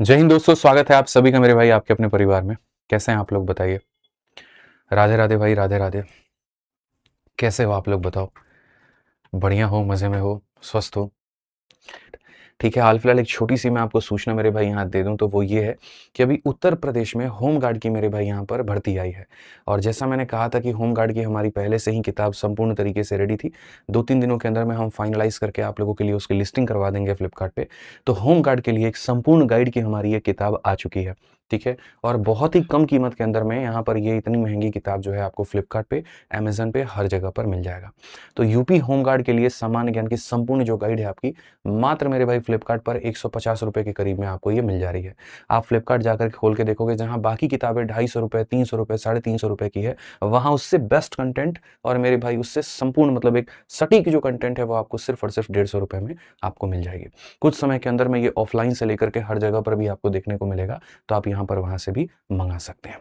जय हिंद दोस्तों, स्वागत है आप सभी का मेरे भाई आपके अपने परिवार में। कैसे हैं आप लोग बताइए। राधे राधे भाई, राधे राधे। कैसे हो आप लोग बताओ। बढ़िया हो, मज़े में हो, स्वस्थ हो। ठीक है, हाल फिलहाल एक छोटी सी मैं आपको सूचना मेरे भाई यहाँ दे दूँ तो वो ये है कि अभी उत्तर प्रदेश में होम गार्ड की मेरे भाई यहाँ पर भर्ती आई है। और जैसा मैंने कहा था कि होम गार्ड की हमारी पहले से ही किताब संपूर्ण तरीके से रेडी थी। 2-3 दिनों के अंदर में हम फाइनलाइज़ करके आप लोगों के लिए उसकी लिस्टिंग करवा देंगे फ्लिपकार्ट पे। तो होम गार्ड के लिए एक संपूर्ण गाइड की हमारी ये किताब आ चुकी है, ठीक है? और बहुत ही कम कीमत के अंदर में यहाँ पर ये इतनी महँगी किताब जो है आपको फ्लिपकार्ट पे, अमेज़न पे हर जगह पर मिल जाएगा। तो यूपी होम गार्ड के लिए सामान्य ज्ञान की संपूर्ण जो गाइड है आपकी, मात्र मेरे भाई फ्लिपकार्ट पर ₹150 के करीब में आपको ये मिल जा रही है। आप फ्लिपकार्ट जाकर के खोल के देखोगे, जहाँ बाकी किताबें ₹250, ₹300, ₹350 की है, वहाँ उससे बेस्ट कंटेंट और मेरे भाई उससे संपूर्ण मतलब एक सटीक जो कंटेंट है वो आपको सिर्फ़ और सिर्फ़ ₹150 में आपको मिल जाएगी। कुछ समय के अंदर में ये ऑफ़लाइन से लेकर के हर जगह पर भी आपको देखने को मिलेगा, तो आप यहाँ पर वहाँ से भी मँगा सकते हैं।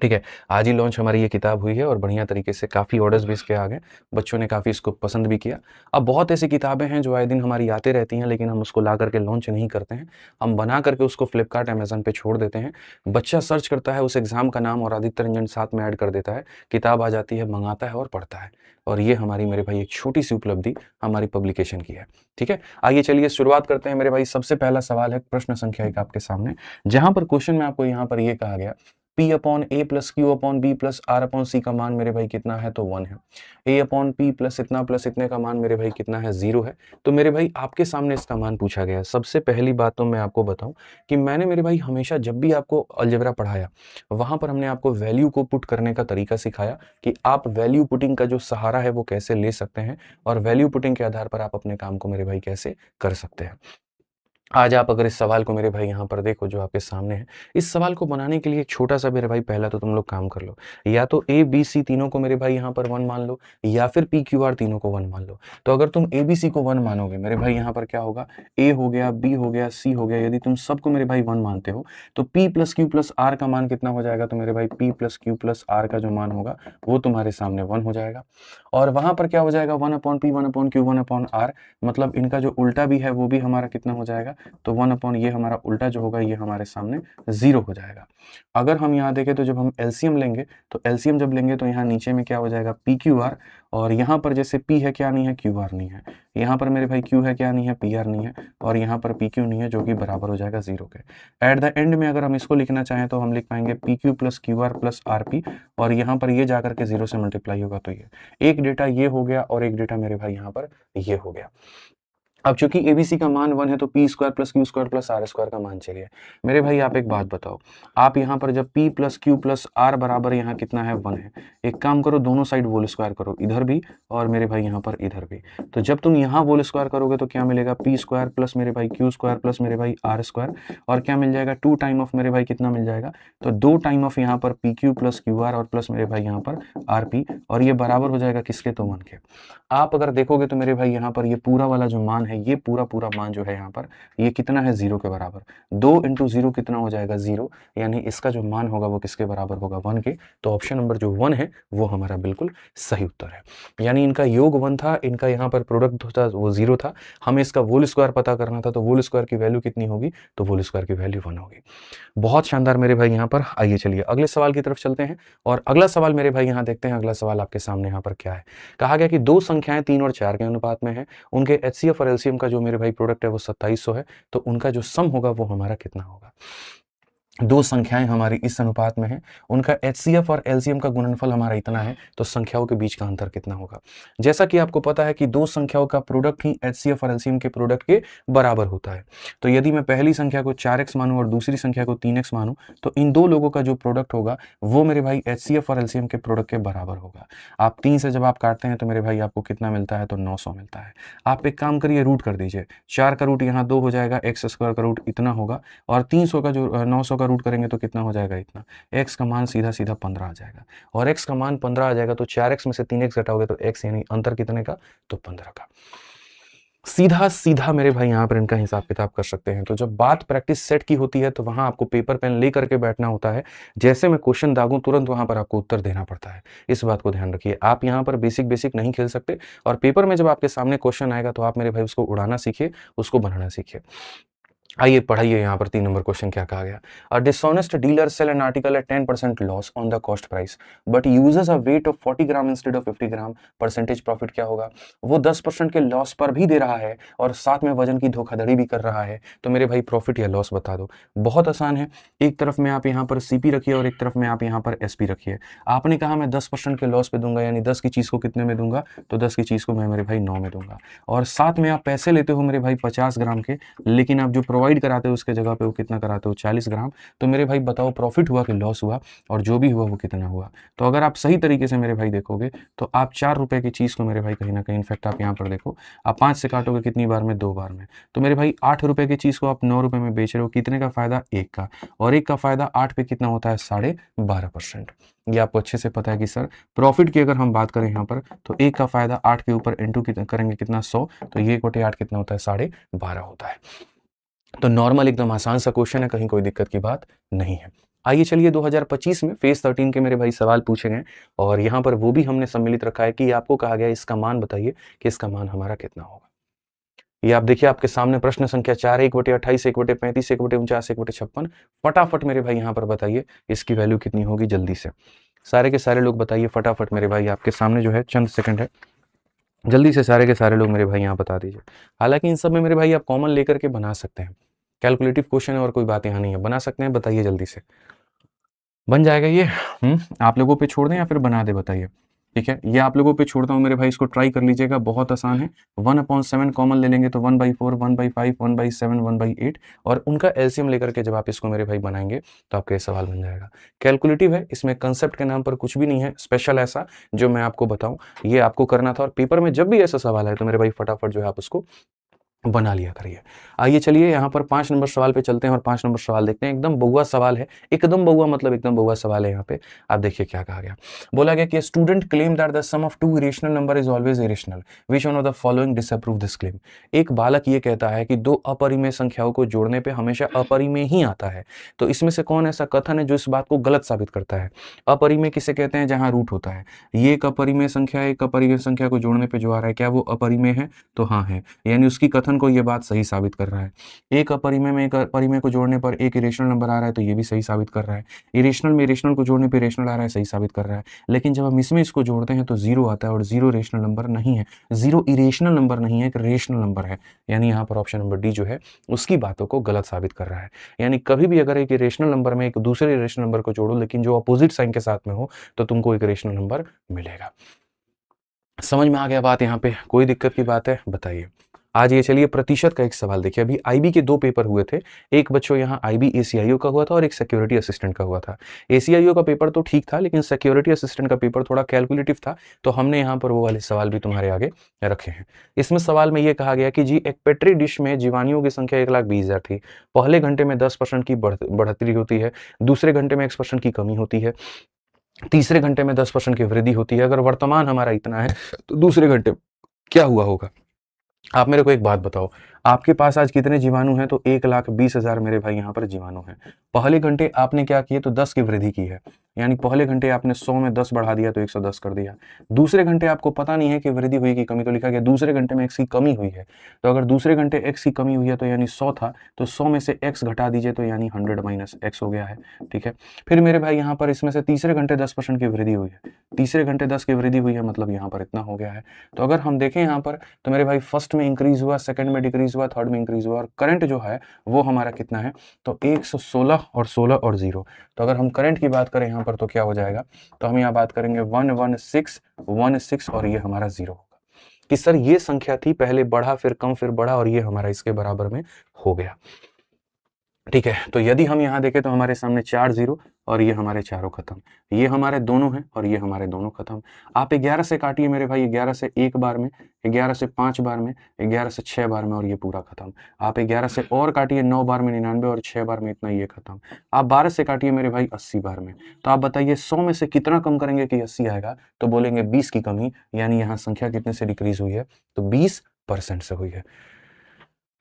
ठीक है, आज ही लॉन्च हमारी ये किताब हुई है और बढ़िया तरीके से काफ़ी ऑर्डर्स भी इसके आ गए। बच्चों ने काफ़ी इसको पसंद भी किया। अब बहुत ऐसी किताबें हैं जो आए दिन हमारी आती रहती हैं, लेकिन हम उसको ला कर के लॉन्च नहीं करते हैं। हम बना कर के उसको फ्लिपकार्ट, अमेज़न पे छोड़ देते हैं। बच्चा सर्च करता है, उस एग्ज़ाम का नाम और आदित्य रंजन साथ में ऐड कर देता है। किताब आ जाती है, मँगाता है और पढ़ता है। और ये हमारी मेरे भाई एक छोटी-सी उपलब्धि हमारी पब्लिकेशन की है। ठीक है? आइए चलिए शुरुआत करते हैं मेरे भाई। सबसे पहला सवाल है प्रश्न संख्या 1 आपके सामने, जहाँ पर क्वेश्चन में आपको यहाँ पर ये कहा गया P upon A plus Q upon B plus R upon C का मान मेरे भाई कितना है, तो 1 है। A अपॉन P प्लस इतने का मान मेरे भाई कितना है, 0 है। तो मेरे भाई आपके सामने इसका मान पूछा गया है। सबसे पहली बात तो मैं आपको बताऊं कि मैंने मेरे भाई हमेशा जब भी आपको अलजेब्रा पढ़ाया, वहां पर हमने आपको वैल्यू को पुट करने का तरीका सिखाया कि आप वैल्यू पुटिंग का जो सहारा है वो कैसे ले सकते हैं और वैल्यू पुटिंग के आधार पर आप अपने काम को मेरे भाई कैसे कर सकते हैं। आज आप अगर इस सवाल को मेरे भाई यहाँ पर देखो जो आपके सामने है, इस सवाल को बनाने के लिए एक छोटा-सा मेरे भाई पहला तो तुम लोग काम कर लो। या तो ए, बी, सी तीनों को मेरे भाई यहाँ पर 1 मान लो या फिर पी, क्यू, आर तीनों को 1 मान लो। तो अगर तुम ए, बी, सी को 1 मानोगे मेरे भाई यहाँ पर क्या होगा, ए हो गया, बी हो गया, सी हो गया, यदि तुम सबको मेरे भाई 1 मानते हो, तो P plus Q plus R का मान कितना हो जाएगा, तो मेरे भाई P plus Q plus R का जो मान होगा, वो तुम्हारे सामने 1 हो जाएगा। और वहाँ पर क्या हो जाएगा 1 upon P, 1 upon Q, 1 upon R, मतलब इनका जो उल्टा भी है वो भी हमारा कितना हो जाएगा, तो 1 अपॉन ये हमारा उल्टा जो होगा ये हमारे सामने 0 हो जाएगा। अगर हम यहाँ देखें तो जब हम एलसीएम लेंगे, तो एलसीएम जब लेंगे तो यहाँ नीचे में क्या हो जाएगा पी क्यू आर, और यहाँ पर जैसे पी है क्या नहीं है, क्यू आर नहीं है। यहाँ पर मेरे भाई क्यू है क्या नहीं है, पी आर नहीं है, और यहाँ पर पी क्यू नहीं है, जो कि बराबर हो जाएगा 0 के। एट द एंड में अगर हम इसको लिखना चाहें तो हम लिख पाएंगे P Q plus Q R plus R P, और यहाँ पर ये जाकर के 0 से मल्टीप्लाई होगा, तो ये एक डेटा ये हो गया और एक डेटा मेरे भाई यहाँ पर ये हो गया। अब चूंकि एबीसी का मान 1 है तो P square plus Q square plus R square का मान चाहिए। मेरे भाई आप एक बात बताओ, आप यहाँ पर जब P plus Q plus R बराबर यहाँ कितना है, 1 है, एक काम करो दोनों साइड होल स्क्वायर करो, इधर भी और मेरे भाई यहाँ पर इधर भी। तो जब तुम यहाँ होल स्क्वायर करोगे तो क्या मिलेगा, पी स्क्वायर प्लस मेरे भाई क्यू स्क्वायर प्लस मेरे भाई आर स्क्वायर, और क्या मिल जाएगा 2 टाइम ऑफ मेरे भाई कितना मिल जाएगा, तो 2 टाइम ऑफ यहाँ पर P Q plus Q R और प्लस मेरे भाई यहाँ पर आर पी, और ये बराबर हो जाएगा किसके, तो 1 के। आप अगर देखोगे तो मेरे भाई यहाँ पर ये पूरा वाला जो मान है, ये पूरा पूरा मान जो है यहाँ पर ये कितना है, 0 के बराबर। 2 इंटू 0 कितना हो जाएगा, 0, यानी इसका जो मान होगा वो किसके बराबर होगा, 1 के। तो ऑप्शन नंबर जो 1 है वो हमारा बिल्कुल सही उत्तर है। यानी इनका योग 1 था, इनका यहाँ पर प्रोडक्ट होता वो 0 था, हमें इसका वोल स्क्वायर पता करना था, तो वोल स्क्वायर की वैल्यू कितनी होगी, तो वोल स्क्वायर की वैल्यू 1 होगी। बहुत शानदार मेरे भाई यहाँ पर। आइए चलिए अगले सवाल की तरफ चलते हैं, और अगला सवाल मेरे भाई यहाँ देखते हैं, अगला सवाल आपके सामने यहाँ पर क्या है। कहा गया कि दो संख्याएं 3 और 4 के अनुपात में है, उनके एचसीएफ और एलसीएम का जो मेरे भाई प्रोडक्ट है वो 2700 है, तो उनका जो सम होगा वो हमारा कितना होगा। दो संख्याएं हमारी इस अनुपात में हैं, उनका एचसीएफ और एलसीएम का गुणनफल हमारा इतना है, तो संख्याओं के बीच का अंतर कितना होगा। जैसा कि आपको पता है कि दो संख्याओं का प्रोडक्ट ही एचसीएफ और एलसीएम के प्रोडक्ट के बराबर होता है। तो यदि मैं पहली संख्या को 4x मानूं और दूसरी संख्या को 3x मानूं, तो इन दो लोगों का जो प्रोडक्ट होगा वो मेरे भाई एचसीएफ और एलसीएम के प्रोडक्ट के बराबर होगा। आप 3 से जब आप काटते हैं तो मेरे भाई आपको कितना मिलता है, तो 900 मिलता है। आप एक काम करिए, रूट कर दीजिए, 4 का रूट यहाँ 2 हो जाएगा, एक्स स्क्वायर का रूट इतना होगा, और 300 का जो 900 का रूट करेंगे तो कितना हो जाएगा, इतना। x का मान सीधा सीधा 15 आ जाएगा, और x का मान 15 आ जाएगा, तो 4x में से 3x घटाओगे तो x, यानी अंतर कितने का, तो 15 का। सीधा सीधा मेरे भाई यहाँ पर इनका हिसाब किताब कर सकते हैं। तो जब बात प्रैक्टिस सेट की होती है तो वहां आपको पेपर पेन ले करके बैठना होता है, जैसे मैं क्वेश्चन दागूं तुरंत वहां पर आपको उत्तर देना पड़ता है। इस बात को ध्यान रखिए, आप यहाँ पर बेसिक बेसिक नहीं खेल सकते, और पेपर में जब आपके सामने क्वेश्चन आएगा तो आप मेरे भाई उसको उड़ाना सीखिए, उसको बनाना सीखिए। आइए पढ़ाइए यहाँ पर 3 नंबर क्वेश्चन क्या कहा गया। A dishonest dealer sell an article at 10% loss on the cost price but uses a weight of 40 gram instead of 50 gram, percentage profit क्या होगा। वो 10% के लॉस पर भी दे रहा है और साथ में वजन की धोखाधड़ी भी कर रहा है, तो मेरे भाई प्रॉफिट या लॉस बता दो। बहुत आसान है, एक तरफ में आप यहाँ पर सीपी रखिए और एक तरफ में आप यहाँ पर एसपी रखिए। आपने कहा मैं 10% के लॉस पे दूंगा, यानी 10 की चीज़ को कितने में दूंगा, तो 10 की चीज़ को मैं मेरे भाई 9 में दूंगा। और साथ में आप पैसे लेते हो मेरे भाई 50 ग्राम के, लेकिन आप जो प्रोवाइड कराते हो उसके जगह पे वो कितना कराते हो 40 ग्राम। तो मेरे भाई बताओ प्रॉफिट हुआ कि लॉस हुआ, और जो भी हुआ वो कितना हुआ। तो अगर आप सही तरीके से मेरे भाई देखोगे तो आप 4 रुपए की चीज़ को मेरे भाई कहीं ना कहीं, इनफैक्ट आप यहाँ पर देखो, आप 5 से काटोगे कितनी बार में, 2 बार में। तो मेरे भाई 8 रुपए की चीज़ को आप 9 रुपए में बेच रहे हो, कितने का फायदा, 1 का। और 1 का फायदा 8 पे कितना होता है, 12.5%। ये आपको अच्छे से पता है कि सर प्रॉफिट की अगर हम बात करें यहाँ पर, तो 1 का फायदा 8 के ऊपर इंटू करेंगे कितना, 100, तो ये 1/8 कितना होता है, 12.5 होता है। तो नॉर्मल एकदम आसान सा क्वेश्चन है, कहीं कोई दिक्कत की बात नहीं है। आइए चलिए 2025 में फेज 13 के मेरे भाई सवाल पूछे गए, और यहाँ पर वो भी हमने सम्मिलित रखा है कि आपको कहा गया इसका मान बताइए कि इसका मान हमारा कितना होगा। ये आप देखिए आपके सामने प्रश्न संख्या 4 है, 1/28, 1/35, 1/49, 1/56। फटाफट मेरे भाई यहाँ पर बताइए इसकी वैल्यू कितनी होगी, जल्दी से सारे के सारे लोग बताइए फटाफट मेरे भाई, आपके सामने जो है चंद सेकंड है, जल्दी से सारे के सारे लोग मेरे भाई यहाँ बता दीजिए। हालांकि इन सब में मेरे भाई आप कॉमन लेकर के बना सकते हैं, कैलकुलेटिव क्वेश्चन है और कोई बात यहाँ नहीं है, बना सकते हैं, बताइए जल्दी से। बन जाएगा ये? आप लोगों पे छोड़ दें या फिर बना दे, बताइए। ठीक है, ये आप लोगों पे छोड़ता हूँ मेरे भाई, इसको ट्राई कर लीजिएगा, बहुत आसान है। 1/7 कॉमन ले लेंगे तो 1/4, 1/5, 1/7, 1/8, और उनका एलसीएम लेकर के जब आप इसको मेरे भाई बनाएंगे तो आपका ये सवाल बन जाएगा। कैलकुलेटिव है, इसमें कंसेप्ट के नाम पर कुछ भी नहीं है स्पेशल ऐसा जो मैं आपको बताऊं, ये आपको करना था, और पेपर में जब भी ऐसा सवाल है तो मेरे भाई फटाफट जो है आप उसको बना लिया करिए। आइए चलिए यहाँ पर 5 नंबर सवाल पे चलते हैं और 5 नंबर सवाल देखते हैं। एकदम बउआ सवाल है, एकदम बउआ मतलब एकदम बउआ सवाल है। यहाँ पे आप देखिए क्या कहा गया। बोला गया कि student claim that the sum of 2 irrational number is always irrational, which one of the following disapprove this claim. एक बालक ये कहता है कि 2 अपरिमेय संख्याओं को जोड़ने पे हमेशा अपरिमेय ही आता है, तो इसमें से कौन ऐसा कथन है जो इस बात को गलत साबित करता है। अपरिमेय किसे कहते हैं, जहां रूट होता है। ये एक अपरिमेय संख्या है, एक अपरिमेय संख्या को जोड़ने पे जो आ रहा है, क्या वो अपरिमेय है, तो हाँ है, यानी उसकी कथन को ये बात सही साबित कर रहा है। एक अपरिमेय में एक अपरिमेय को जोड़ने पर एक इरेशनल नंबर आ रहा है, तो ये भी सही साबित कर रहा है। इरेशनल में इरेशनल को जोड़ने पे इरेशनल आ रहा है, सही साबित कर रहा है। लेकिन जब हम इसमें इसको जोड़ते हैं तो 0 आता है, और 0 रेशनल नंबर नहीं है, 0 इरेशनल नंबर नहीं है, एक रेशनल नंबर है। यानी यहाँ पर ऑप्शन नंबर डी जो है उसकी बातों को गलत साबित कर रहा है। यानी कभी भी अगर एक इरेशनल नंबर में एक दूसरे इरेशनल नंबर को जोड़ो, लेकिन जो अपोजिट साइन के साथ में हो, तो तुमको एक रेशनल नंबर मिलेगा। समझ में आ गया बात, यहाँ पे कोई दिक्कत की बात है, बताइए। आज ये चलिए प्रतिशत का एक सवाल देखिए। अभी आईबी के 2 पेपर हुए थे, एक बच्चों यहाँ आईबी एसीआईओ का हुआ था और एक सिक्योरिटी असिस्टेंट का हुआ था। एसीआईओ का पेपर तो ठीक था, लेकिन सिक्योरिटी असिस्टेंट का पेपर थोड़ा कैलकुलेटिव था, तो हमने यहाँ पर वो वाले सवाल भी तुम्हारे आगे रखे हैं। इसमें सवाल में ये कहा गया कि जी एक पेट्री डिश में जीवाणुओं की संख्या 1,20,000 थी। पहले घंटे में 10% की बढ़ोतरी होती है, दूसरे घंटे में 1% की कमी होती है, तीसरे घंटे में 10% की वृद्धि होती है। अगर वर्तमान हमारा इतना है तो दूसरे घंटे क्या हुआ होगा। आप मेरे को एक बात बताओ, आपके पास आज कितने जीवाणु हैं, तो 1,20,000 मेरे भाई यहाँ पर जीवाणु हैं। पहले घंटे आपने क्या किए, तो 10 की वृद्धि की है, यानी पहले घंटे आपने 100 में 10 बढ़ा दिया तो 110 कर दिया। दूसरे घंटे आपको पता नहीं है कि वृद्धि हुई कि कमी, तो लिखा गया दूसरे घंटे में x की कमी हुई है। तो अगर दूसरे घंटे x की कमी हुई है तो यानी 100 था, तो 100 में से x घटा दीजिए तो यानी 100 माइनस x हो गया है। ठीक है, फिर मेरे भाई यहाँ पर इसमें से तीसरे घंटे 10% की वृद्धि हुई है, तीसरे घंटे 10 की वृद्धि हुई है, मतलब यहाँ पर इतना हो गया है। तो अगर हम देखें यहाँ पर, तो मेरे भाई फर्स्ट में इंक्रीज हुआ, सेकंड में डिक्रीज हुआ, थर्ड में इंक्रीज हुआ, और करंट जो है वो हमारा कितना है, तो 116 और 16 और 0। तो अगर हम करंट की बात करें यहाँ पर तो क्या हो जाएगा, तो हम यहाँ बात करेंगे 116 और ये हमारा 0 होगा। कि सर ये संख्या थी, पहले बढ़ा फिर कम फिर बढ़ा, और ये हमारा इसके बराबर में हो गया। ठीक है, तो यदि हम यहाँ देखें तो हमारे सामने 4 0 और ये हमारे चारों खत्म, ये हमारे दोनों हैं और ये हमारे दोनों खत्म। आप 11 से काटिए मेरे भाई, 11 से 1 बार में, 11 से 5 बार में, 11 से 6 बार में, और ये पूरा खत्म। आप 11 से और काटिए 9 बार में 99, और 6 बार में इतना, ये खत्म। आप 12 से काटिए मेरे भाई 80 बार में। तो आप बताइए 100 में से कितना कम करेंगे कि 80 आएगा, तो बोलेंगे 20 की कमी, यानी यहाँ संख्या कितने से डिक्रीज हुई है, तो 20% से हुई है।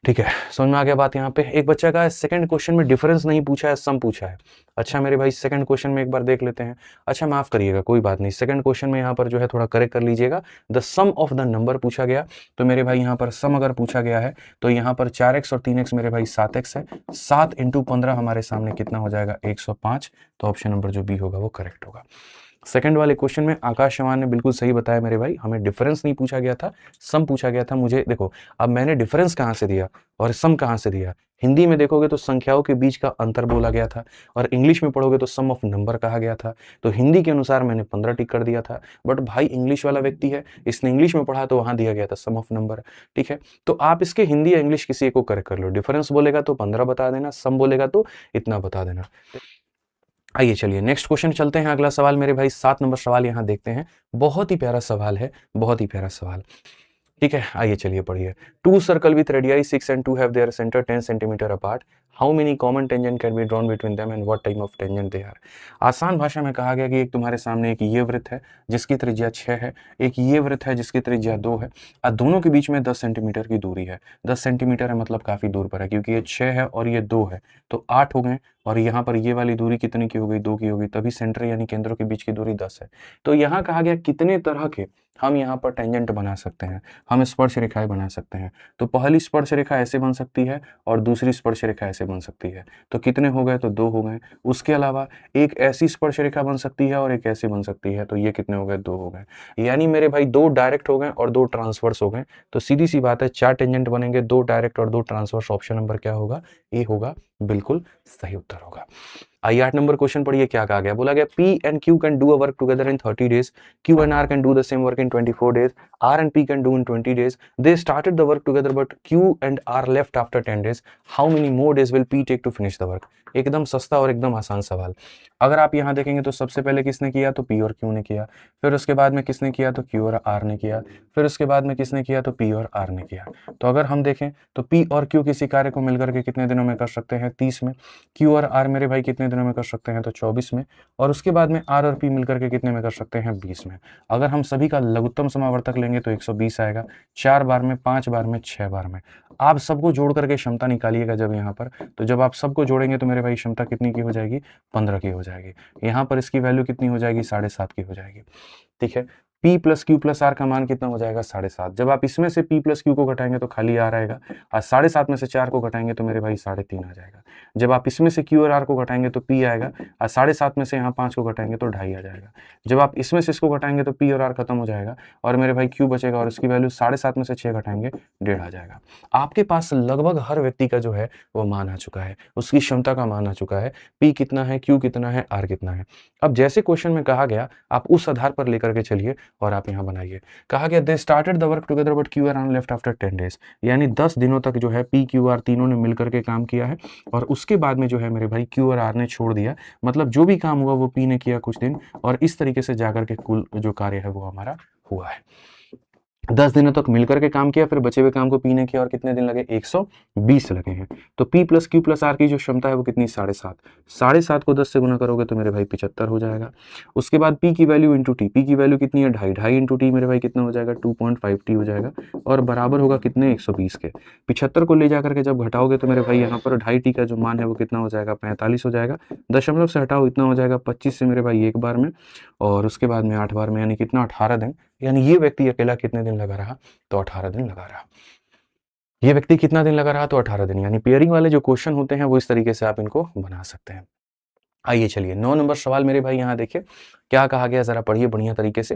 ठीक है, समझ में आ गया बात। यहाँ पे एक बच्चा का सेकंड क्वेश्चन में डिफरेंस नहीं पूछा है, सम पूछा है। अच्छा मेरे भाई सेकंड क्वेश्चन में एक बार देख लेते हैं। अच्छा माफ करिएगा, कोई बात नहीं, सेकंड क्वेश्चन में यहाँ पर जो है थोड़ा करेक्ट कर लीजिएगा। The sum of the number पूछा गया, तो मेरे भाई यहाँ पर सम अगर पूछा गया है तो यहाँ पर 4x और 3x मेरे भाई 7x है। 7 × 15 हमारे सामने कितना हो जाएगा, 105। तो ऑप्शन नंबर जो बी होगा वो करेक्ट होगा। सेकंड वाले क्वेश्चन में आकाश चौहान ने बिल्कुल सही बताया मेरे भाई, हमें डिफरेंस नहीं पूछा गया था, सम पूछा गया था। मुझे देखो, अब मैंने डिफरेंस कहाँ से दिया और सम कहाँ से दिया। हिंदी में देखोगे तो संख्याओं के बीच का अंतर बोला गया था, और इंग्लिश में पढ़ोगे तो सम ऑफ नंबर कहा गया था। तो हिंदी के अनुसार मैंने 15 टिक कर दिया था, बट भाई इंग्लिश वाला व्यक्ति है, इसने इंग्लिश में पढ़ा तो वहां दिया गया था सम ऑफ नंबर। ठीक है, तो आप इसके हिंदी या इंग्लिश किसी एक को करेक्ट कर लो। डिफरेंस बोलेगा तो 15 बता देना, सम बोलेगा तो इतना बता देना। आइए चलिए नेक्स्ट क्वेश्चन चलते हैं। अगला सवाल मेरे भाई 7 नंबर सवाल यहाँ देखते हैं। बहुत ही प्यारा सवाल है, बहुत ही प्यारा सवाल। ठीक है, आइए चलिए पढ़िए। Two circle with radii 6 and 2 have their center 10 centimeter apart. How many common tangent can be drawn between them and what type of tangent they are? आसान भाषा में कहा गया कि एक तुम्हारे सामने एक ये वृत्त है जिसकी त्रिज्या 6 है, एक ये वृत्त है जिसकी त्रिज्या 2 है, और दोनों के बीच में 10 सेंटीमीटर की दूरी है। 10 सेंटीमीटर है मतलब काफी दूर पर है, क्योंकि ये 6 है और ये 2 है, तो 8 हो गए। और यहाँ पर ये वाली दूरी कितनी की हो गई, 2 की हो गई, तभी सेंटर यानी केंद्रों के बीच की दूरी 10 है। तो यहाँ कहा गया कितने तरह के हम यहाँ पर टेंजेंट बना सकते हैं, हम स्पर्श रेखाएं बना सकते हैं। तो पहली स्पर्श रेखा ऐसे बन सकती है और दूसरी स्पर्श रेखा ऐसे बन सकती है। तो कितने हो गए, तो 2 हो गए। उसके अलावा एक ऐसी स्पर्श रेखा बन सकती है और एक ऐसी बन सकती है, तो ये कितने हो गए, 2 हो गए। यानी मेरे भाई 2 डायरेक्ट हो गए और 2 ट्रांसवर्स हो गए। तो सीधी सी बात है, 4 टेंजेंट बनेंगे, 2 डायरेक्ट और 2 ट्रांसवर्स। ऑप्शन नंबर क्या होगा, ए होगा, बिल्कुल सही उत्तर होगा। आइए 8 नंबर क्वेश्चन पढ़िए, क्या कहा गया। बोला गया P and Q can do a work together in 30 days. Q and R can do the same work in 24 days. R and P can do in 20 days. They started the work together but Q and R left after 10 days. How many more days will P take to finish the work? एकदम सस्ता और एकदम आसान सवाल। अगर आप यहाँ देखेंगे तो सबसे पहले किसने किया, तो P और Q ने किया। फिर उसके बाद में किसने किया, तो Q और R ने किया। फिर उसके बाद में किसने किया, तो P और R ने किया। तो अगर हम देखें तो P और Q किसी कार्य को मिलकर के कितने दिनों में कर सकते हैं, 30 में। Q और R मेरे भाई कितने दिनों में कर सकते हैं, तो 24 में। और उसके बाद में R और P मिलकर के कितने में कर सकते हैं, 20 में। अगर हम सभी का लघुत्तम समावर्तक लेंगे तो 120 आएगा, 4 बार में, 5 बार में, 6 बार में। आप सबको जोड़ करके क्षमता निकालिएगा जब यहाँ पर, तो जब आप सबको जोड़ेंगे तो मेरे भाई क्षमता कितनी की हो जाएगी, 15 की हो जाएगी। यहाँ पर इसकी वैल्यू कितनी हो जाएगी, 7.5 की हो जाएगी। ठीक है, P + Q + R का मान कितना हो जाएगा, 7.5। जब आप इसमें से P + Q को घटाएंगे तो खाली R आएगा, और 7.5 में से 4 को घटाएंगे तो मेरे भाई 3.5 आ जाएगा। जब आप इसमें से Q और R को घटाएंगे तो P आएगा, और 7.5 में से यहाँ 5 को घटाएंगे तो 2.5 आ जाएगा। जब आप इसमें से इसको घटाएंगे तो P और R खत्म हो जाएगा, और मेरे भाई Q बचेगा, और इसकी वैल्यू 7.5 में से 6 घटाएंगे 1.5 आ जाएगा। आपके पास लगभग हर व्यक्ति का जो है वो मान आ चुका है, उसकी क्षमता का मान आ चुका है। P कितना है, Q कितना है, R कितना है। अब जैसे क्वेश्चन में कहा गया आप उस आधार पर लेकर के चलिए और आप यहाँ बनाइए। कहा गया they started the work together but Q and R left after 10 days, यानी 10 दिनों तक जो है P Q R तीनों ने मिलकर के काम किया है, और उसके बाद में जो है मेरे भाई Q और R ने छोड़ दिया। मतलब जो भी काम हुआ वो P ने किया कुछ दिन, और इस तरीके से जाकर के कुल जो कार्य है वो हमारा हुआ है। 10 दिनों तक मिलकर के काम किया, फिर बचे हुए काम को P ने किया, और कितने दिन लगे, 120 लगे हैं। तो P + Q + R की जो क्षमता है वो कितनी, 7.5। 7.5 को 10 से गुना करोगे तो मेरे भाई 75 हो जाएगा। उसके बाद P की वैल्यू इंटू T, P की वैल्यू कितनी है, 2.5, 2.5 इंटू T मेरे भाई कितना हो जाएगा, 2.5 T हो जाएगा, और बराबर होगा कितने, 120 के। 75 को ले जाकर के जब घटाओगे तो मेरे भाई यहाँ पर 2.5 T का जो मान है वो कितना हो जाएगा, 45 हो जाएगा। दशमलव से हटाओ, इतना हो जाएगा 25 से मेरे भाई एक बार में, और उसके बाद में 8 बार में, यानी कितना, 18 दिन। यानी ये व्यक्ति अकेला कितने दिन लगा रहा, तो 18 दिन लगा रहा। ये व्यक्ति कितना दिन लगा रहा, तो 18 दिन। यानी पेयरिंग वाले जो क्वेश्चन होते हैं वो इस तरीके से आप इनको बना सकते हैं। आइए चलिए 9 नंबर सवाल मेरे भाई यहाँ देखिए क्या कहा गया, जरा पढ़िए बढ़िया तरीके से।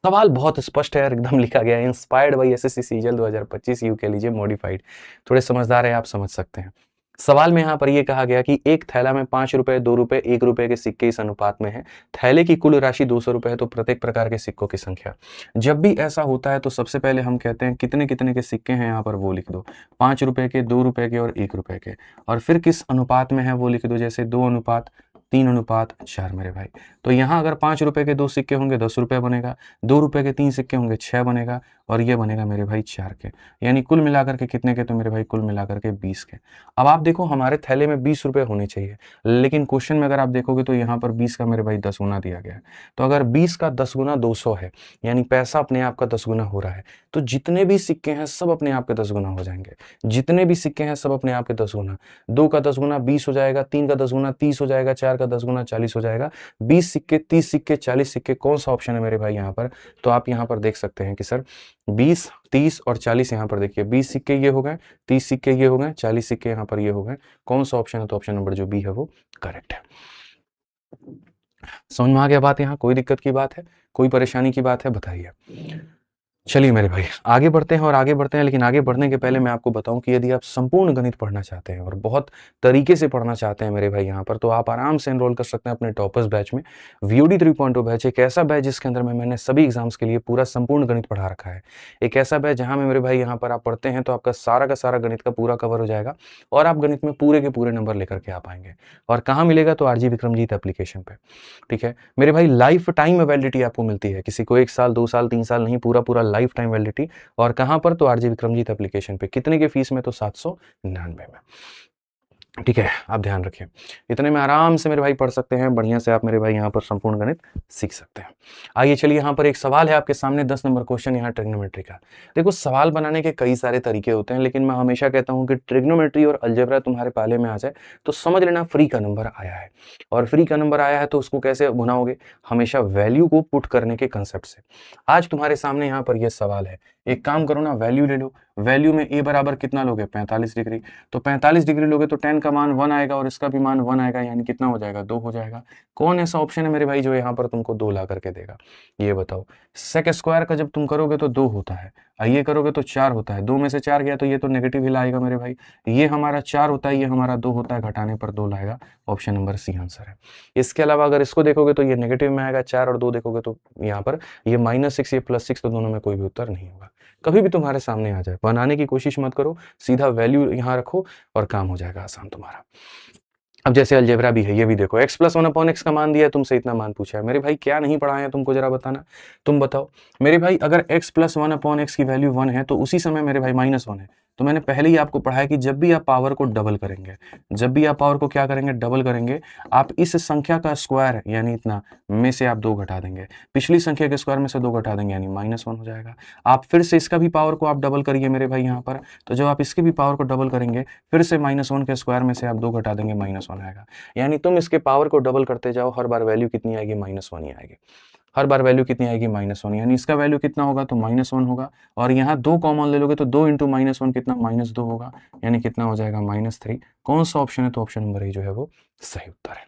सवाल बहुत स्पष्ट है, एकदम लिखा गया है, inspired by SSC CGL 2025 you कह लीजिए मॉडिफाइड। थोड़े समझदार है आप, समझ सकते हैं। सवाल में यहाँ पर यह कहा गया कि एक थैला में 5 रुपए, 2 रुपए, 1 रुपए के सिक्के इस अनुपात में है। थैले की कुल राशि 200 रुपए है, तो प्रत्येक प्रकार के सिक्कों की संख्या। जब भी ऐसा होता है तो सबसे पहले हम कहते हैं कितने कितने के सिक्के हैं, यहाँ पर वो लिख दो, 5 रुपए के, 2 रुपए के और 1 रुपए के। और फिर किस अनुपात में है वो लिख दो, जैसे 2 अनुपात 3:4 मेरे भाई। तो यहाँ अगर 5 रुपए के 2 सिक्के होंगे 10 रुपये बनेगा, 2 रुपए के 3 सिक्के होंगे 6 बनेगा, और ये बनेगा मेरे भाई 4 के। यानी कुल मिलाकर के कितने के? तो मेरे भाई कुल मिलाकर के 20 के। अब आप देखो हमारे थैले में 20 रुपये होने चाहिए, लेकिन क्वेश्चन में अगर आप देखोगे तो यहाँ पर 20 का मेरे भाई 10 गुना दिया गया है। तो अगर 20 का 10 गुना 200 है, यानी पैसा अपने आप का 10 गुना हो रहा है, तो जितने भी सिक्के हैं सब अपने आप के 10 गुना हो जाएंगे। जितने भी सिक्के हैं सब अपने आप के 10 गुना। 2 का 10 गुना 20 हो जाएगा, 3 का 10 गुना 30 हो जाएगा, 4 का 10 गुना 40 हो जाएगा। 20 सिक्के, 30 सिक्के, 40 सिक्के, कौन सा ऑप्शन है मेरे भाई यहाँ पर? तो आप यहाँ पर देख सकते हैं कि सर 20, 30 और 40 यहाँ पर देखिए, 20 सिक्के ये हो गए, 30 सिक्के ये हो गए, 40 सिक्के यहाँ पर ये हो गए। कौन सा ऑप्शन है? तो ऑप्शन नंबर जो बी है वो करेक्ट है। समझ में आ गया बात? यहाँ कोई दिक्कत की बात है, कोई परेशानी की बात है? बताइए। चलिए मेरे भाई आगे बढ़ते हैं और आगे बढ़ते हैं, लेकिन आगे बढ़ने के पहले मैं आपको बताऊं कि यदि आप संपूर्ण गणित पढ़ना चाहते हैं और बहुत तरीके से पढ़ना चाहते हैं मेरे भाई यहाँ पर, तो आप आराम से एनरोल कर सकते हैं अपने टॉपर्स बैच में। VOD 3.0 बैच एक ऐसा बैच जिसके अंदर में मैंने सभी एग्जाम्स के लिए पूरा संपूर्ण गणित पढ़ा रखा है। एक ऐसा बैच जहाँ में मेरे भाई यहाँ पर आप पढ़ते हैं तो आपका सारा का सारा गणित का पूरा कवर हो जाएगा और आप गणित में पूरे के पूरे नंबर लेकर के आ पाएंगे। और कहाँ मिलेगा? तो RG विक्रमजीत एप्लीकेशन पे। ठीक है मेरे भाई, लाइफ टाइम वैलिडिटी आपको मिलती है, किसी को 1 साल 2 साल 3 साल नहीं, पूरा पूरा लाइफ टाइम वैलिडिटी। और कहां पर? तो RG विक्रमजीत एप्लीकेशन पे। कितने के फीस में? तो 799 में। ठीक है, आप ध्यान रखिए, इतने में आराम से मेरे भाई पढ़ सकते हैं, बढ़िया से आप मेरे भाई यहाँ पर संपूर्ण गणित सीख सकते हैं। आइए चलिए, यहाँ पर एक सवाल है आपके सामने, 10 नंबर क्वेश्चन यहाँ ट्रिग्नोमेट्री का। देखो सवाल बनाने के कई सारे तरीके होते हैं, लेकिन मैं हमेशा कहता हूँ कि ट्रिग्नोमेट्री और अलजेब्रा तुम्हारे पाले में आ जाए तो समझ लेना फ्री का नंबर आया है। और फ्री का नंबर आया है तो उसको कैसे भुनाओगे? हमेशा वैल्यू को पुट करने के कंसेप्ट से। आज तुम्हारे सामने यहाँ पर यह सवाल है, एक काम करो ना, वैल्यू ले लो। वैल्यू में a बराबर कितना लोगे? 45 डिग्री। तो 45 डिग्री लोगे तो tan का मान 1 आएगा और इसका भी मान 1 आएगा, यानी कितना हो जाएगा? 2 हो जाएगा। कौन ऐसा ऑप्शन है मेरे भाई जो यहाँ पर तुमको 2 ला करके देगा? ये बताओ। सेक स्क्वायर का जब तुम करोगे तो 2 होता है, ये करोगे तो 4 होता है, 2 में से 4 गया तो ये तो नेगेटिव ही लाएगा मेरे भाई। ये हमारा 4 होता है, ये हमारा 2 होता है, घटाने पर 2 लाएगा। ऑप्शन नंबर सी आंसर है। इसके अलावा अगर इसको देखोगे तो ये नेगेटिव में आएगा, 4 और 2 देखोगे तो यहाँ पर ये -6 ये +6, तो दोनों में कोई भी उत्तर नहीं होगा। कभी भी तुम्हारे सामने आ जाए, बनाने की कोशिश मत करो, सीधा वैल्यू यहाँ रखो और काम हो जाएगा आसान तुम्हारा। अब जैसे अलजेब्रा भी है, ये भी देखो, x + 1/x का मान दिया है, तुमसे इतना मान पूछा है। मेरे भाई क्या नहीं पढ़ाया है तुमको, जरा बताना। तुम बताओ मेरे भाई, अगर x + 1/x की वैल्यू 1 है तो उसी समय मेरे भाई -1 है। तो मैंने पहले ही आपको पढ़ाया कि जब भी आप पावर को डबल करेंगे, जब भी आप पावर को क्या करेंगे? डबल करेंगे, आप इस संख्या का स्क्वायर यानी इतना में से आप 2 घटा देंगे, पिछली संख्या के स्क्वायर में से 2 घटा देंगे, यानी -1 हो जाएगा। आप फिर से इसका भी पावर को आप डबल करिए मेरे भाई यहाँ पर, तो जब आप इसके भी पावर को डबल करेंगे, फिर से -1 के स्क्वायर में से आप 2 घटा देंगे, -1 आएगा। यानी तुम इसके पावर को डबल करते जाओ, हर बार वैल्यू कितनी आएगी? -1 ही आएगी। हर बार वैल्यू कितनी आएगी? -1, यानी इसका वैल्यू कितना होगा? तो -1 होगा। और यहाँ 2 कॉमन ले लोगे तो 2 × -1 कितना? -2 होगा, यानी कितना हो जाएगा? -3। कौन सा ऑप्शन है? तो ऑप्शन नंबर ए जो है वो सही उत्तर है।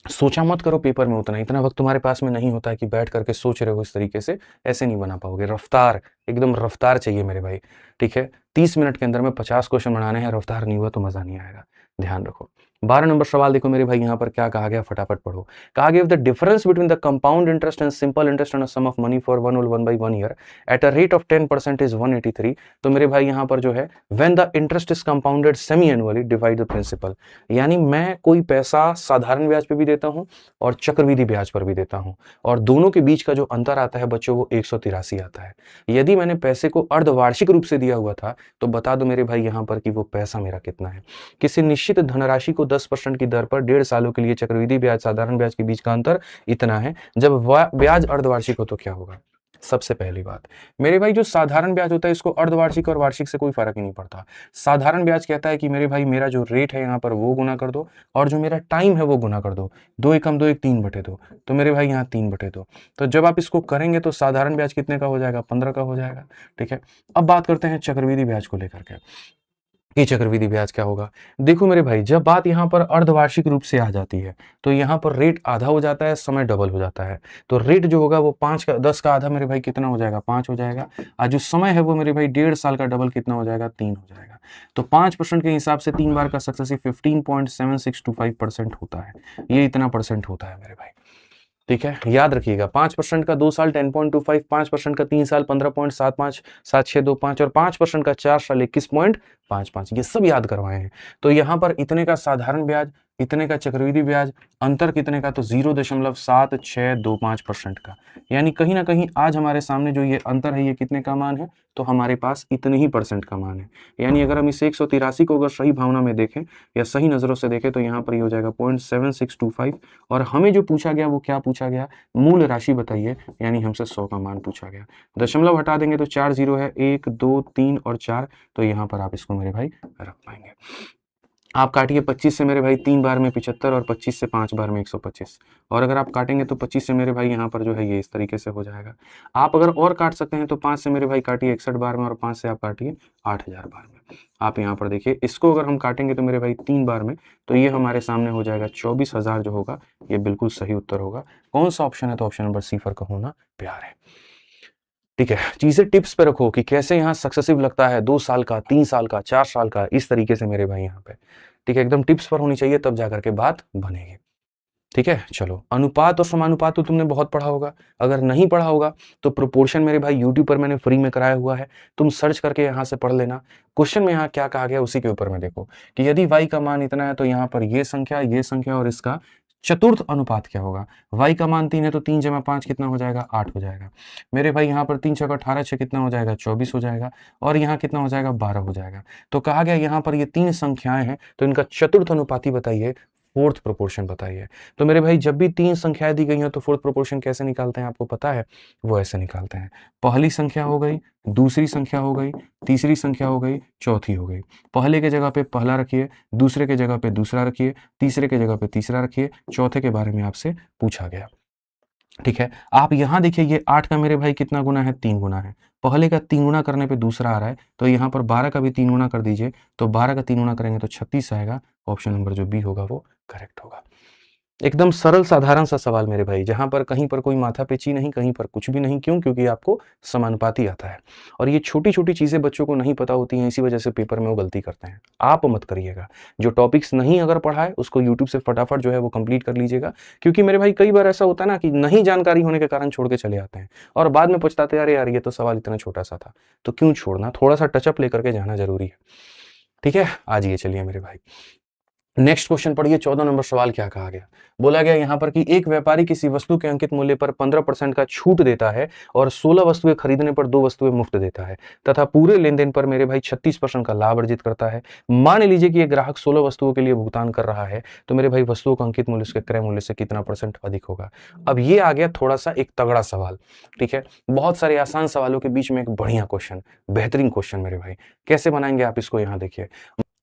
सोचा मत करो पेपर में, उतना इतना वक्त तुम्हारे पास में नहीं होता है कि बैठ करके सोच रहे हो इस तरीके से, ऐसे नहीं बना पाओगे। रफ्तार, एकदम रफ्तार चाहिए मेरे भाई। ठीक है, 30 मिनट के अंदर में 50 क्वेश्चन बनाने हैं, रफ्तार नहीं हुआ तो मजा नहीं आएगा, ध्यान रखो। 12 नंबर सवाल देखो मेरे भाई, यहाँ पर क्या कहा गया, फटाफट पढ़ो। कहा गया the difference between the compound interest and simple interest on a sum of money for 1/1 year at a rate of 10% is 183। तो मेरे भाई यहाँ पर जो है, when the interest is compounded semi annually divide the principal, यानी मैं कोई पैसा साधारण ब्याज पे भी देता हूँ और चक्रवृद्धि ब्याज पर भी देता हूँ, और दोनों के बीच का जो अंतर आता है बच्चों वो 183 आता है। यदि मैंने पैसे को अर्धवार्षिक रूप से दिया हुआ था तो बता दो मेरे भाई यहाँ पर कि वो पैसा मेरा कितना है। किसी निश्चित धनराशि को 10% की दर पर 1.5 सालों के लिए चक्रवृद्धि ब्याज साधारण ब्याज के बीच का अंतर इतना है, जब ब्याज अर्धवार्षिक हो तो क्या होगा? सबसे पहली बात मेरे भाई, जो साधारण ब्याज होता है इसको अर्धवार्षिक और वार्षिक से कोई फर्क ही नहीं पड़ता। साधारण ब्याज कहता है कि मेरे भाई मेरा जो रेट है यहाँ पर वो गुना कर दो और जो मेरा टाइम है वो गुना कर दो, 2 एकम 2 एक 3/2, तो मेरे भाई यहाँ 3/2। तो जब आप इसको करेंगे तो साधारण ब्याज कितने का हो जाएगा? 15 का हो जाएगा। ठीक है, अब बात करते हैं चक्रवृद्धि ब्याज को लेकर के कि चक्रवृद्धि ब्याज क्या होगा। देखो मेरे भाई, जब बात यहाँ पर अर्धवार्षिक रूप से आ जाती है तो यहाँ पर रेट आधा हो जाता है, समय डबल हो जाता है। तो रेट जो होगा वो 10 का आधा मेरे भाई कितना हो जाएगा? 5 हो जाएगा। आज जो समय है वो मेरे भाई 1.5 साल का डबल कितना हो जाएगा? 3 हो जाएगा। तो 5% के हिसाब से 3 बार का सक्सेसिव 15.7625% होता है, ये इतना परसेंट होता है मेरे भाई। ठीक है, याद रखिएगा, 5% का 2 साल 10.25, 5% का 3 साल 15.75, 7625 और 5% का 4 साल 21.25 5 ये सब याद करवाए हैं। तो यहाँ पर इतने का साधारण ब्याज, इतने का चक्रवृद्धि ब्याज, अंतर कितने का, तो 0.7625% का। यानी कहीं ना कहीं आज हमारे सामने जो ये अंतर है ये कितने का मान है, तो हमारे पास इतने ही % का मान है। यानी अगर हम इस 183 को अगर सही भावना में देखें या सही नज़रों से देखें तो यहाँ पर ये हो जाएगा 0.7625। और हमें जो पूछा गया वो क्या पूछा गया, मूल राशि बताइए, यानी हमसे 100 का मान पूछा गया। दशमलव हटा देंगे तो 4 0 है, 1 2 3 और 4, तो यहाँ पर आप इसको मेरे भाई रख पाएंगे। आप काटिए 25 से मेरे भाई 3 बार में 75 और 25 से 5 बार में 125। और अगर आप काटेंगे तो 25 से मेरे भाई यहाँ पर जो है ये इस तरीके से हो जाएगा। आप अगर और काट सकते हैं तो 5 से मेरे भाई काटिए 61 बार में और 5 से आप काटिए 8000 बार में। आप यहाँ पर देखिए, इसको अगर हम काटेंगे तो मेरे भाई 3 बार में, तो ये हमारे सामने हो जाएगा 24,000 जो होगा ये बिल्कुल सही उत्तर होगा। कौन सा ऑप्शन है, तो ऑप्शन नंबर सी का होना प्यार है। ठीक है, चीजें टिप्स पे रखो कि कैसे यहाँ सक्सेसिव लगता है, 2 साल का, 3 साल का, 4 साल का, इस तरीके से मेरे भाई यहाँ पे। ठीक है, एकदम टिप्स पर होनी चाहिए, तब जाकर के बात बनेगी। ठीक है, चलो, अनुपात और समानुपात तो तुमने बहुत पढ़ा होगा। अगर नहीं पढ़ा होगा तो प्रोपोर्शन मेरे भाई यूट्यूब पर मैंने फ्री में कराया हुआ है, तुम सर्च करके यहाँ से पढ़ लेना। क्वेश्चन में यहाँ क्या कहा गया उसी के ऊपर में देखो कि यदि y का मान इतना है तो यहाँ पर ये संख्या और इसका चतुर्थ अनुपात क्या होगा। y का मान 3 है तो 3 जमा 5 कितना हो जाएगा, 8 हो जाएगा मेरे भाई। यहाँ पर 3 छक्का 18, 6 कितना हो जाएगा, 24 हो जाएगा। और यहाँ कितना हो जाएगा, 12 हो जाएगा। तो कहा गया यहाँ पर ये 3 संख्याएं हैं तो इनका चतुर्थ अनुपाती बताइए, फोर्थ प्रोपोर्शन बताइए। तो मेरे भाई जब भी 3 संख्याएं दी गई हैं तो फोर्थ प्रोपोर्शन कैसे निकालते हैं, आपको पता है, वो ऐसे निकालते हैं। पहली संख्या हो गई, दूसरी संख्या हो गई, तीसरी संख्या हो गई, चौथी हो गई। पहले के जगह पे पहला रखिए, दूसरे के जगह पे दूसरा रखिए, तीसरे के जगह पे तीसरा रखिए, चौथे के बारे में आपसे पूछा गया। ठीक है, आप यहां देखिए ये 8 का मेरे भाई कितना गुना है, 3 गुना है। पहले का 3 गुना करने पे दूसरा आ रहा है, तो यहाँ पर 12 का भी 3 गुना कर दीजिए, तो 12 का 3 गुना करेंगे तो 36 आएगा। ऑप्शन नंबर जो बी होगा वो करेक्ट होगा। एकदम सरल साधारण सा सवाल मेरे भाई, जहां पर कहीं पर कोई माथापेची नहीं, कहीं पर कुछ भी नहीं। क्यों? क्योंकि आपको समानुपाती आता है। और ये छोटी छोटी चीजें बच्चों को नहीं पता होती हैं, इसी वजह से पेपर में वो गलती करते हैं। आप मत करिएगा। जो टॉपिक्स नहीं अगर पढ़ा है उसको यूट्यूब से फटाफट जो है वो कंप्लीट कर लीजिएगा। क्योंकि मेरे भाई कई बार ऐसा होता है ना कि नहीं जानकारी होने के कारण छोड़ के चले आते हैं और बाद में पछताते, अरे यार ये तो सवाल इतना छोटा सा था। तो क्यों छोड़ना, थोड़ा सा टचअप लेकर के जाना जरूरी है। ठीक है, आज ये चलिए मेरे भाई, नेक्स्ट क्वेश्चन पढ़िए। 14 नंबर सवाल क्या कहा गया, बोला गया यहाँ पर कि एक व्यापारी किसी वस्तु के अंकित मूल्य पर 15% का छूट देता है और 16 वस्तुएं खरीदने पर 2 वस्तुएं मुफ्त देता है तथा पूरे लेन देन पर मेरे भाई 36% का लाभ अर्जित करता है। मान लीजिए कि यह ग्राहक 16 वस्तुओं के लिए भुगतान कर रहा है, तो मेरे भाई वस्तुओं का अंकित मूल्य उसके क्रय मूल्य से कितना % अधिक होगा। अब ये आ गया थोड़ा सा एक तगड़ा सवाल। ठीक है, बहुत सारे आसान सवालों के बीच में एक बढ़िया क्वेश्चन, बेहतरीन क्वेश्चन मेरे भाई। कैसे बनाएंगे आप इसको, यहाँ देखिए।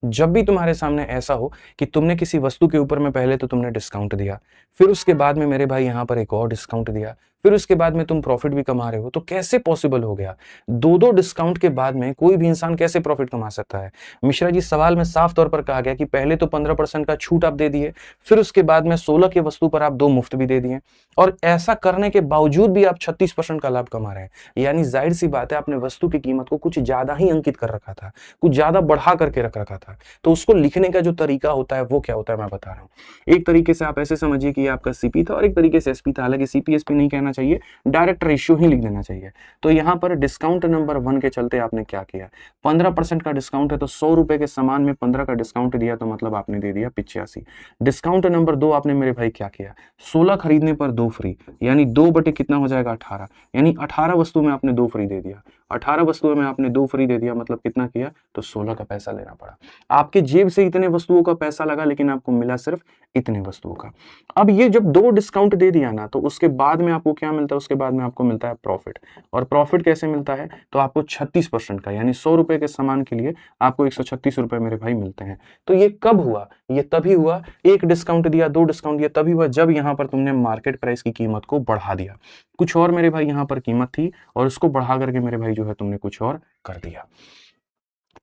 जब भी तुम्हारे सामने ऐसा हो कि तुमने किसी वस्तु के ऊपर में पहले तो तुमने डिस्काउंट दिया, फिर उसके बाद में मेरे भाई यहां पर एक और डिस्काउंट दिया, फिर उसके बाद में तुम प्रॉफिट भी कमा रहे हो, तो कैसे पॉसिबल हो गया? दो डिस्काउंट के बाद में कोई भी इंसान कैसे प्रॉफिट कमा सकता है? मिश्रा जी, सवाल में साफ तौर पर कहा गया कि पहले तो 15% का छूट आप दे दिए, फिर उसके बाद में 16 की वस्तु पर आप 2 मुफ्त भी दे दिए, और ऐसा करने के बावजूद भी आप 36% का लाभ कमा रहे हैं। यानी जाहिर सी बात है, आपने वस्तु की कीमत को कुछ ज्यादा ही अंकित कर रखा था, कुछ ज्यादा बढ़ा करके रख रखा था। तो उसको लिखने का जो तरीका होता है वो क्या होता है, मैं बता रहा हूं। एक तरीके से आप ऐसे समझिए कि आपका सीपी था और एक तरीके से एसपी था। हालांकि सीपी एसपी नहीं कहना चाहिए, डायरेक्ट रेशियो ही लिख देना चाहिए। तो यहां पर डिस्काउंट नंबर 1 के चलते आपने क्या किया, 15% का डिस्काउंट है तो 100 रुपए के सामान में 15 का डिस्काउंट दिया, तो मतलब आपने दे दिया 85। डिस्काउंट नंबर 2 आपने मेरे भाई क्या किया, 16 खरीदने पर 2 फ्री, यानी 2 बटे कितना हो जाएगा, 18। यानी 18 वस्तु में आपने 2 फ्री दे दिया। 18 वस्तुओं में आपने 2 फ्री दे दिया, मतलब कितना किया, तो 16 का पैसा लेना पड़ा। आपके जेब से इतने वस्तुओं का पैसा लगा, लेकिन आपको मिला सिर्फ इतने वस्तुओं का। अब ये जब 2 डिस्काउंट दे दिया ना, तो उसके बाद में आपको क्या मिलता है, उसके बाद में आपको मिलता है प्रॉफिट। और प्रॉफिट कैसे मिलता है, तो आपको 36% का, यानी 100 रुपए के सामान के लिए आपको 136 रुपए मेरे भाई मिलते हैं। तो ये कब हुआ, ये तभी हुआ, एक डिस्काउंट दिया, 2 डिस्काउंट दिया, तभी हुआ जब यहां पर तुमने मार्केट प्राइस की कीमत को बढ़ा दिया। कुछ और मेरे भाई यहां पर कीमत थी और उसको बढ़ा करके मेरे भाई जो है तुमने कुछ और कर दिया,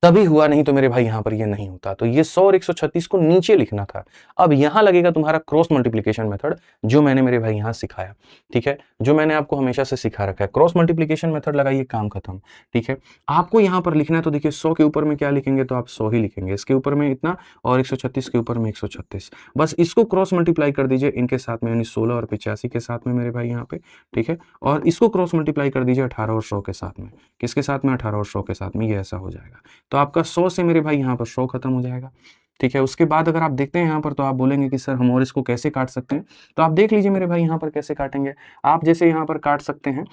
तभी हुआ। नहीं तो मेरे भाई यहां पर ये नहीं होता। तो ये 100 और 136 को नीचे लिखना था। अब यहां लगेगा तुम्हारा क्रॉस मल्टीप्लिकेशन मेथड, जो मैंने मेरे भाई यहां सिखाया। ठीक है, जो मैंने आपको हमेशा से सिखा रखा है, क्रॉस मल्टीप्लिकेशन मेथड लगाइए, काम खत्म। ठीक है, आपको यहां पर लिखना है, तो देखिए 100 के ऊपर में क्या लिखेंगे, तो आप 100 ही लिखेंगे, इसके ऊपर में इतना, और 136 के ऊपर में 136। बस इसको क्रॉस मल्टीप्लाई कर दीजिए इनके साथ में, यानी 16 और 85 के साथ में मेरे भाई यहाँ पे। ठीक है, और इसको क्रॉस मल्टीप्लाई कर दीजिए 18 और 100 के साथ में। किसके साथ में, 18 और 100 के साथ में, ये ऐसा हो जाएगा। तो आपका 100 से मेरे भाई यहाँ पर 100 खत्म हो जाएगा। ठीक है, उसके बाद अगर आप देखते हैं यहाँ पर तो आप बोलेंगे कि सर हम और इसको कैसे काट सकते हैं, तो आप देख लीजिए मेरे भाई यहाँ पर कैसे काटेंगे। आप जैसे यहाँ पर काट सकते हैं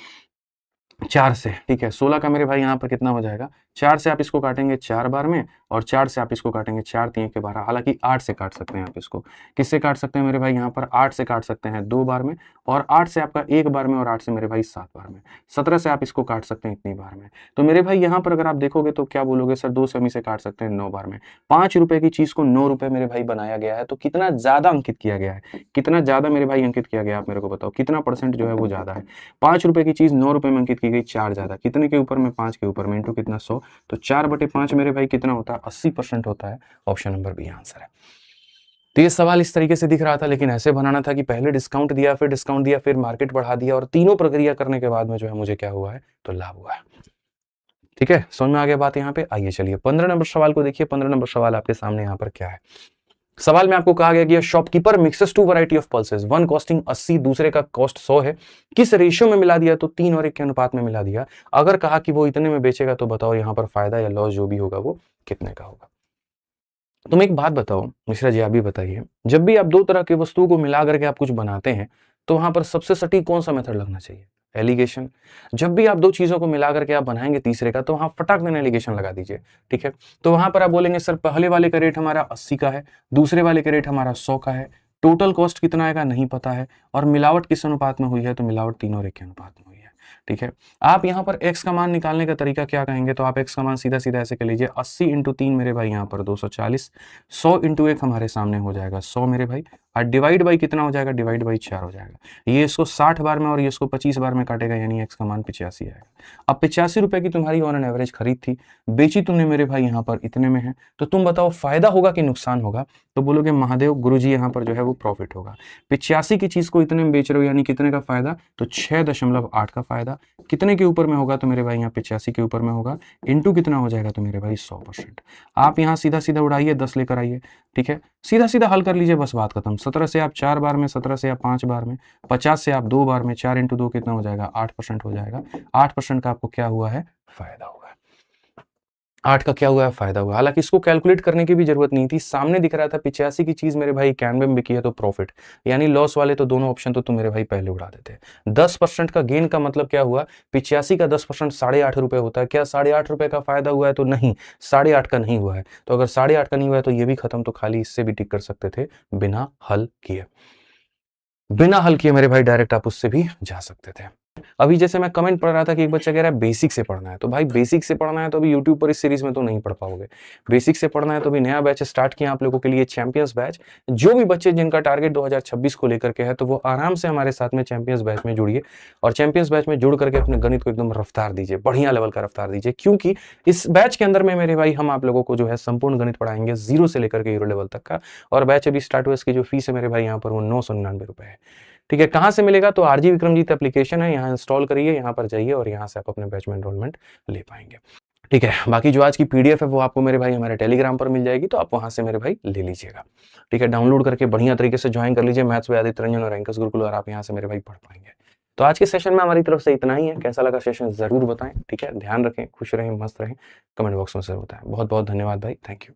4 से, ठीक है, 16 का मेरे भाई यहाँ पर कितना हो जाएगा, 4 से आप इसको काटेंगे 4 बार में, और 4 से आप इसको काटेंगे 4 3 के 12, हालांकि 8 से काट सकते हैं आप इसको। किससे काट सकते हैं मेरे भाई यहाँ पर, 8 से काट सकते हैं 2 बार में, और 8 से आपका 1 बार में, और 8 से मेरे भाई 7 बार में, 17 से आप इसको काट सकते हैं इतनी बार में। तो मेरे भाई यहाँ पर अगर आप देखोगे तो क्या बोलोगे, सर 2 से हम इसे काट सकते हैं 9 बार में। 5 रुपए की चीज को 9 रुपए मेरे भाई बनाया गया है, तो कितना ज्यादा अंकित किया गया है, कितना ज्यादा मेरे भाई अंकित किया गया, आप मेरे को बताओ कितना परसेंट जो है वो ज्यादा है। 5 रुपए की चीज 9 रुपए में अंकित की गई, 4 ज्यादा, कितने के ऊपर में, 5 के ऊपर में, इंटू कितना 100, तो 4/5 मेरे भाई कितना होता है, 80% होता है। ऑप्शन नंबर बी आंसर है। तो ये सवाल इस तरीके से दिख रहा था, लेकिन ऐसे बनाना था कि पहले डिस्काउंट दिया, फिर डिस्काउंट दिया, फिर मार्केट बढ़ा दिया, और तीनों प्रक्रिया करने के बाद में जो है मुझे क्या हुआ है, तो लाभ हुआ है। ठीक है, समझ में आ गया बात यहाँ पे। आइए चलिए 15 नंबर सवाल को देखिए। 15 नंबर सवाल आपके सामने यहाँ पर क्या है। सवाल में आपको कहा गया कि shopkeeper mixes 2 variety of pulses, one costing 80, दूसरे का कॉस्ट 100 है, किस रेशियो में मिला दिया, तो 3 और 1 के अनुपात में मिला दिया। अगर कहा कि वो इतने में बेचेगा तो बताओ यहाँ पर फायदा या लॉस जो भी होगा वो कितने का होगा। तुम एक बात बताओ मिश्रा जी, आप भी बताइए, जब भी आप दो तरह के वस्तुओं को मिला करके आप कुछ बनाते हैं तो वहां पर सबसे सटीक कौन सा मेथड लगना चाहिए, एलिगेशन। जब भी आप दो चीजों को मिला करके आप बनाएंगे तीसरे का, तो वहां फटाक देना एलिगेशन लगा दीजिए। ठीक है, तो वहां पर आप बोलेंगे सर पहले वाले का रेट हमारा 80 का है, दूसरे वाले का रेट हमारा 100 का है, टोटल कॉस्ट कितना आएगा नहीं पता है, और मिलावट किस अनुपात में हुई है, तो मिलावट 3 और 1 के अनुपात में हुई है। ठीक है, आप यहाँ पर x का मान निकालने का तरीका क्या कहेंगे, तो आप x का मान सीधा सीधा ऐसे कर लीजिए, 80 इंटू 3 मेरे भाई यहाँ पर 240, 100 इंटू 1 हमारे सामने हो जाएगा 100 मेरे भाई, और डिवाइड बाई कितना हो जाएगा, डिवाइड बाई 4 हो जाएगा। ये इसको 60 बार में और ये इसको 25 बार में काटेगा, यानी x का मान 85 आएगा। अब 85 रुपए की तुम्हारी ऑन एन एवरेज खरीद थी, बेची तुमने मेरे भाई यहाँ पर इतने में है, तो तुम बताओ फायदा होगा कि नुकसान होगा, तो बोलोगे महादेव गुरुजी यहाँ पर जो है वो प्रॉफिट होगा। 85 की चीज को इतने में बेच रहे हो, यानी कितने का फायदा, तो 6.8 का फायदा। कितने के ऊपर में होगा, तो मेरे भाई यहाँ 85 के ऊपर में होगा, इंटू कितना हो जाएगा, तो मेरे भाई 100%। आप यहाँ सीधा सीधा उड़ाइए, 10 लेकर आइए। ठीक है, सीधा सीधा हल कर लीजिए, बस बात खत्म। 17 से आप 4 बार में, 17 से आप 5 बार में, 50 से आप 2 बार में, 4 इंटू 2 कितना हो जाएगा, 8% हो जाएगा। 8% का आपको क्या हुआ है, फायदा हुआ है। 8 का क्या हुआ है, फायदा हुआ। हालांकि इसको कैलकुलेट करने की भी जरूरत नहीं थी, सामने दिख रहा था 85 की चीज मेरे भाई 91 में बिकी है तो प्रॉफिट, यानी लॉस वाले तो दोनों ऑप्शन तो तुम मेरे भाई पहले उड़ा देते। 10% का गेन का मतलब क्या हुआ, 85 का 10% 8.5 रुपए होता है, क्या 8.5 रुपए का फायदा हुआ है, तो नहीं, 8.5 का नहीं हुआ है। तो अगर 8.5 का नहीं हुआ है तो ये भी खत्म, तो खाली इससे भी टिक कर सकते थे बिना हल किए। बिना हल किए मेरे भाई डायरेक्ट आप उससे भी जा सकते थे। अभी जैसे मैं कमेंट पढ़ रहा था कि एक बच्चा कह रहा है बेसिक से पढ़ना है, तो भाई बेसिक से पढ़ना है तो अभी यूट्यूब पर इस सीरीज में तो नहीं पढ़ पाओगे। बेसिक से पढ़ना है तो अभी नया बैच स्टार्ट किया आप लोगों के लिए, चैंपियंस बैच। जो भी बच्चे जिनका टारगेट 2026 को लेकर के है, तो वो आराम से हमारे साथ में चैंपियंस बैच में जुड़िए, और चैंपियंस बैच में जुड़ करके अपने गणित को एकदम रफ्तार दीजिए, बढ़िया लेवल का रफ्तार दीजिए, क्योंकि इस बैच के अंदर में मेरे भाई हम आप लोगों को जो है संपूर्ण गणित पढ़ाएंगे 0 से लेकर के हीरो लेवल तक का। और बैच अभी स्टार्ट हुआ, इसकी जो फीस है मेरे भाई यहाँ पर वो 999 रुपए है। ठीक है, कहां से मिलेगा, तो आरजी विक्रमजीत एप्लीकेशन है, यहाँ इंस्टॉल करिए, यहाँ पर जाइए और यहाँ से आप अपने बैच में एनरोलमेंट ले पाएंगे। ठीक है, बाकी जो आज की पीडीएफ है वो आपको मेरे भाई हमारे टेलीग्राम पर मिल जाएगी, तो आप वहां से मेरे भाई ले लीजिएगा। ठीक है, डाउनलोड करके बढ़िया तरीके से ज्वाइन कर लीजिए मैथ्स विद आदित्य रंजन और एंकर्स गुरुकुल, और आप यहाँ से मेरे भाई पढ़ पाएंगे। तो आज के सेशन में हमारी तरफ से इतना ही है। कैसा लगा सेशन जरूर बताएं। ठीक है, ध्यान रखें, खुश रहें, मस्त रहें, कमेंट बॉक्स में जरूर बताएं। बहुत बहुत धन्यवाद भाई, थैंक यू।